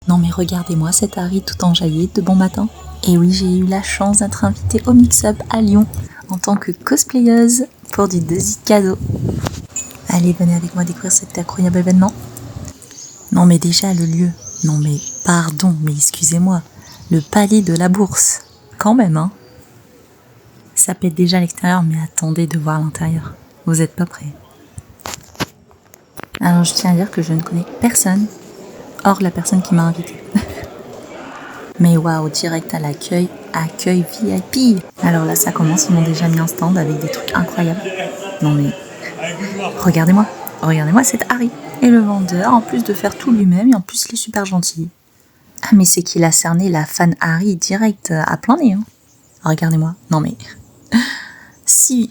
Non mais regardez-moi cet Harry tout enjaillé de bon matin. Et oui, j'ai eu la chance d'être invitée au Mix-Up à Lyon en tant que cosplayeuse pour du Desi cadeau. Allez, venez avec moi découvrir cet incroyable événement. Non mais déjà le lieu, non mais pardon, mais excusez-moi, le palais de la Bourse, quand même hein. Ça pète déjà à l'extérieur, mais attendez de voir l'intérieur, vous êtes pas prêts. Alors je tiens à dire que je ne connais personne, hors la personne qui m'a invitée. Mais waouh, direct à l'accueil, accueil VIP. Alors là ça commence, ils m'ont déjà mis un stand avec des trucs incroyables. Non mais, regardez-moi c'est Harry. Et le vendeur, en plus de faire tout lui-même, et en plus il est super gentil. Ah mais c'est qu'il a cerné la fan Harry direct à plein nez. Hein. Regardez-moi, non mais...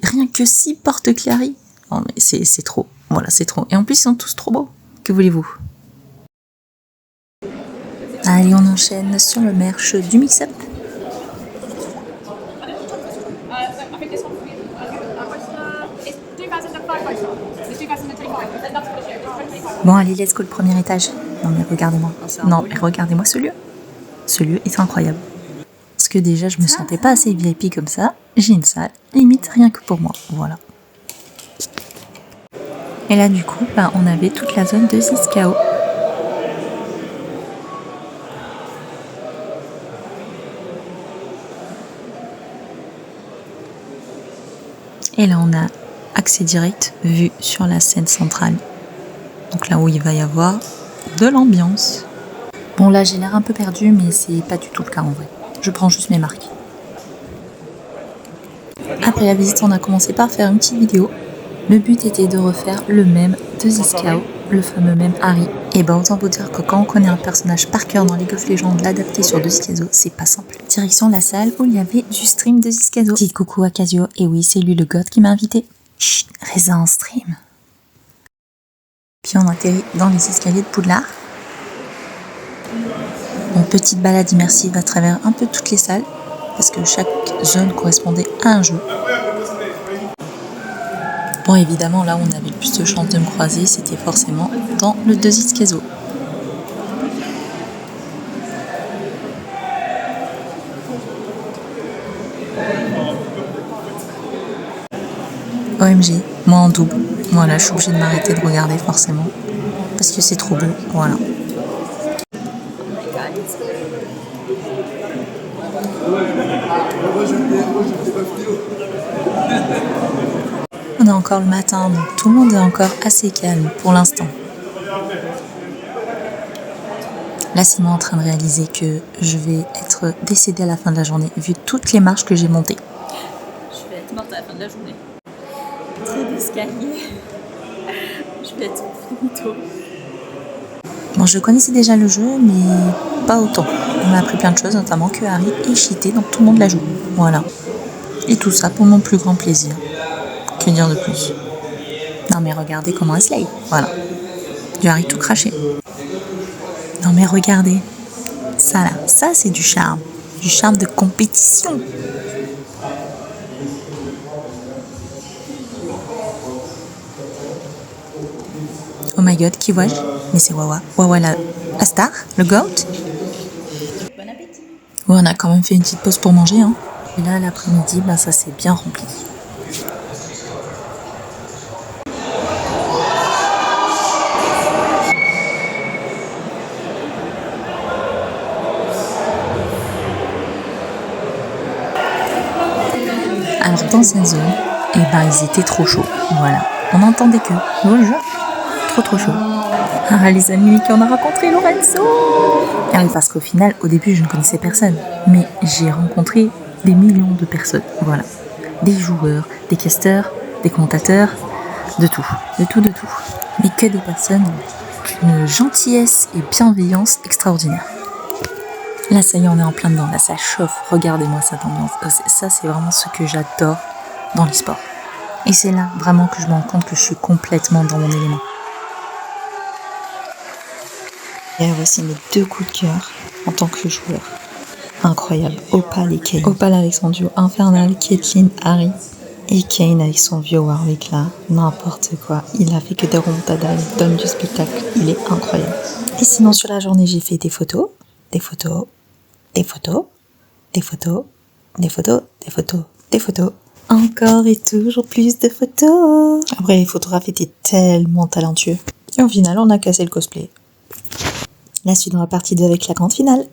rien que 6 porte-clés Harry. Non mais c'est trop, voilà c'est trop. Et en plus ils sont tous trop beaux, que voulez-vous? Allez, on enchaîne sur le merch du Mix-Up. Bon, allez, let's go, le premier étage. Non, mais regardez-moi. Non, mais regardez-moi ce lieu. Ce lieu est incroyable. Parce que déjà, je me sentais pas assez VIP comme ça. J'ai une salle, limite rien que pour moi. Voilà. Et là, du coup, on avait toute la zone de 6KO. Et là, on a accès direct, vue sur la scène centrale. Donc là où il va y avoir de l'ambiance. Bon, là, j'ai l'air un peu perdu, mais c'est pas du tout le cas en vrai. Je prends juste mes marques. Après la visite, on a commencé par faire une petite vidéo. Le but était de refaire le même de 6KO, le fameux même Harry. Et autant vous dire que quand on connaît un personnage par cœur dans League of Legends, l'adapter sur 2Zcazo, c'est pas simple. Direction la salle où il y avait du stream de 6KO. Petite coucou à Casio, et oui, c'est lui le god qui m'a invité. Chut, reste en stream. Puis on atterrit dans les escaliers de Poudlard. Une petite balade immersive à travers un peu toutes les salles, parce que chaque zone correspondait à un jeu. Bon, évidemment, là où on avait le plus de chances de me croiser, c'était forcément dans le 2Zcazo. OMG, moi en double. Voilà, je suis obligée de m'arrêter de regarder forcément, parce que c'est trop beau, voilà. On est encore le matin, donc tout le monde est encore assez calme pour l'instant. Là, c'est moi en train de réaliser que je vais être décédée à la fin de la journée, vu toutes les marches que j'ai montées. Je vais être morte à la fin de la journée. Très d'escalier. Je vais être finito. Bon, je connaissais déjà le jeu, mais pas autant. On m'a appris plein de choses, notamment que Harry est cheaté, donc tout le monde la joue. Voilà. Et tout ça pour mon plus grand plaisir. Que dire de plus? Non mais regardez comment elle slay. Voilà. Du Harry tout craché. Non mais regardez. Ça là, ça c'est du charme. Du charme de compétition. Oh my god, qui vois-je? Mais c'est Wawa. Wawa la star, le goat. Bon appétit. Ouais, on a quand même fait une petite pause pour manger. Hein. Et là, l'après-midi, ça s'est bien rempli. Alors dans cette zone, ils étaient trop chauds. Voilà. On n'entendait que. Je vous le jure. Trop chaud. Ah les amis, qu'on a rencontré Lorenzo. Ah oui, parce qu'au final, au début, je ne connaissais personne. Mais j'ai rencontré des millions de personnes. Voilà. Des joueurs, des casteurs, des commentateurs, de tout. De tout. Mais que des personnes d'une gentillesse et bienveillance extraordinaire. Là, ça y est, on est en plein dedans. Là, ça chauffe. Regardez-moi cette ambiance. Ça, c'est vraiment ce que j'adore dans l'e-sport. Et c'est là, vraiment, que je me rends compte que je suis complètement dans mon élément. Et voici mes 2 coups de cœur en tant que joueur. Incroyable. Opal et Kane. Opal avec son duo infernal, Caitlyn, Harry. Et Kane avec son vieux Warwick là, n'importe quoi. Il a fait que des remontadas, il donne du spectacle, il est incroyable. Et sinon sur la journée j'ai fait des photos, des photos, des photos, des photos, des photos, des photos, des photos. Encore et toujours plus de photos. Après les photographes étaient tellement talentueux. Et au final on a cassé le cosplay. La suite dans la partie 2 avec la grande finale.